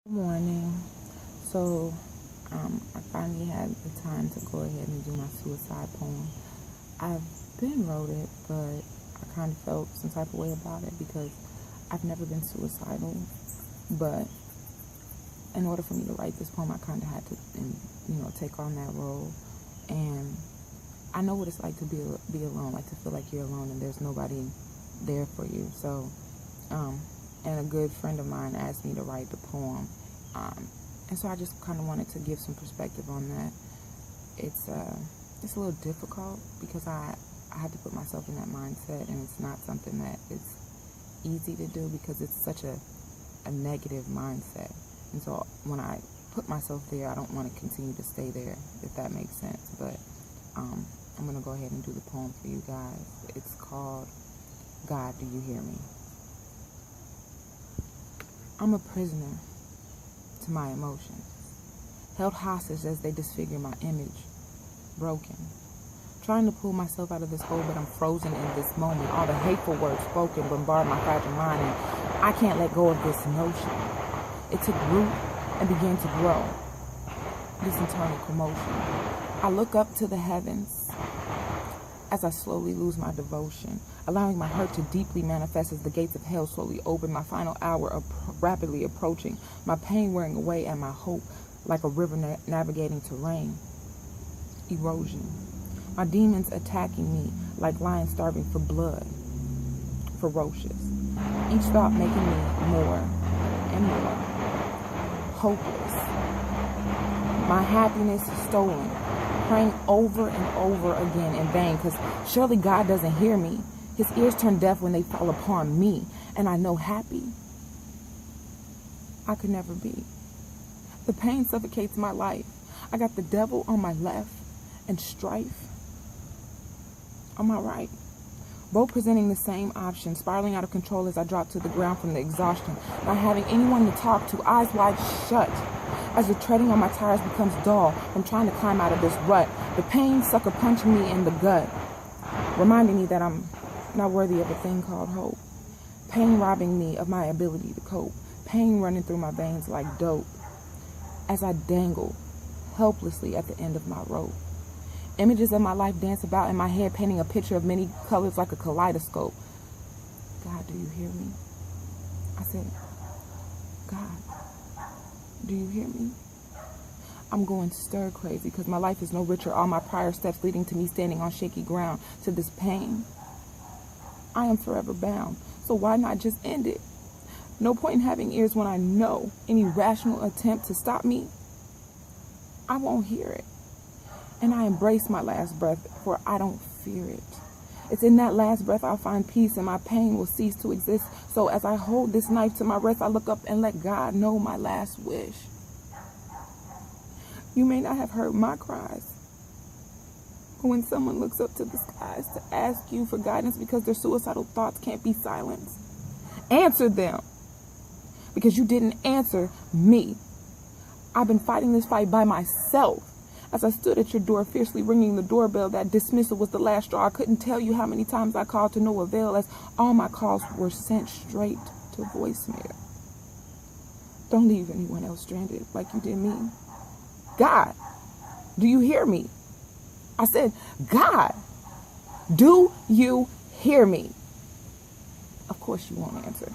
Good morning. So, I finally had the time to go ahead and do my suicide poem. I've been wrote it, but I kind of felt some type of way about it because I've never been suicidal. But in order for me to write this poem, I kind of had to, take on that role. And I know what it's like to be alone, like to feel like you're alone and there's nobody there for you. So, and a good friend of mine asked me to write the poem. And so I just kind of wanted to give some perspective on that. It's a little difficult because I had to put myself in that mindset, and it's not something that is easy to do because it's such a negative mindset. And so when I put myself there, I don't want to continue to stay there, if that makes sense. But I'm going to go ahead and do the poem for you guys. It's called God, Do You Hear Me? I'm a prisoner to my emotions, held hostage as they disfigure my image, broken. Trying to pull myself out of this hole, but I'm frozen in this moment. All the hateful words spoken bombard my fragile mind, and I can't let go of this notion. It took root and began to grow, this internal commotion. I look up to the heavens as I slowly lose my devotion, allowing my hurt to deeply manifest as the gates of hell slowly open, my final hour rapidly approaching, my pain wearing away and my hope like a river navigating terrain. Erosion. My demons attacking me like lions starving for blood. Ferocious. Each thought making me more and more hopeless. My happiness stolen. Praying over and over again in vain, because surely God doesn't hear me. His ears turn deaf when they fall upon me, and I know happy I could never be. The pain suffocates my life. I got the devil on my left and strife on my right, both presenting the same option, spiraling out of control as I drop to the ground from the exhaustion, not having anyone to talk to, eyes wide shut. As the treading on my tires becomes dull from trying to climb out of this rut, the pain sucker punching me in the gut, reminding me that I'm not worthy of a thing called hope. Pain robbing me of my ability to cope. Pain running through my veins like dope as I dangle helplessly at the end of my rope. Images of my life dance about in my head, painting a picture of many colors like a kaleidoscope. God, do you hear me? I said, God, do you hear me? I'm going stir crazy because my life is no richer. All my prior steps leading to me standing on shaky ground to this pain. I am forever bound. So why not just end it? No point in having ears when I know any rational attempt to stop me, I won't hear it. And I embrace my last breath, for I don't fear it. It's in that last breath I'll find peace and my pain will cease to exist. So as I hold this knife to my breast, I look up and let God know my last wish. You may not have heard my cries, but when someone looks up to the skies to ask you for guidance because their suicidal thoughts can't be silenced, answer them, because you didn't answer me. I've been fighting this fight by myself. As I stood at your door, fiercely ringing the doorbell, that dismissal was the last straw. I couldn't tell you how many times I called to no avail, as all my calls were sent straight to voicemail. Don't leave anyone else stranded like you did me. God, do you hear me? I said, God, do you hear me? Of course you won't answer.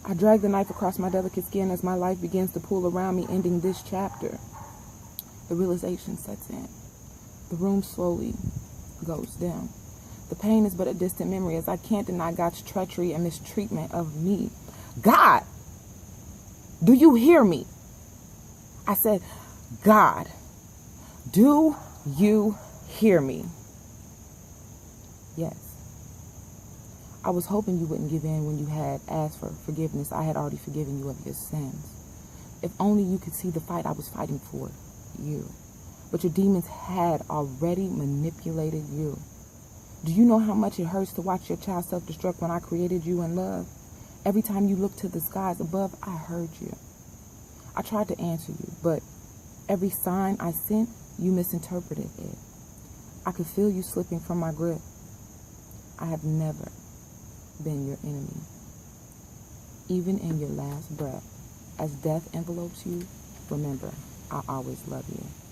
I drag the knife across my delicate skin as my life begins to pull around me, ending this chapter. The realization sets in. The room slowly goes dim. The pain is but a distant memory as I can't deny God's treachery and mistreatment of me. God, do you hear me? I said, God, do you hear me? Yes. I was hoping you wouldn't give in when you had asked for forgiveness. I had already forgiven you of your sins. If only you could see the fight I was fighting for you. But your demons had already manipulated you. Do you know how much it hurts to watch your child self-destruct when I created you in love? Every time you looked to the skies above, I heard you. I tried to answer you, but every sign I sent, you misinterpreted it. I could feel you slipping from my grip. I have never been your enemy. Even in your last breath, As death envelopes you, remember, I always love you.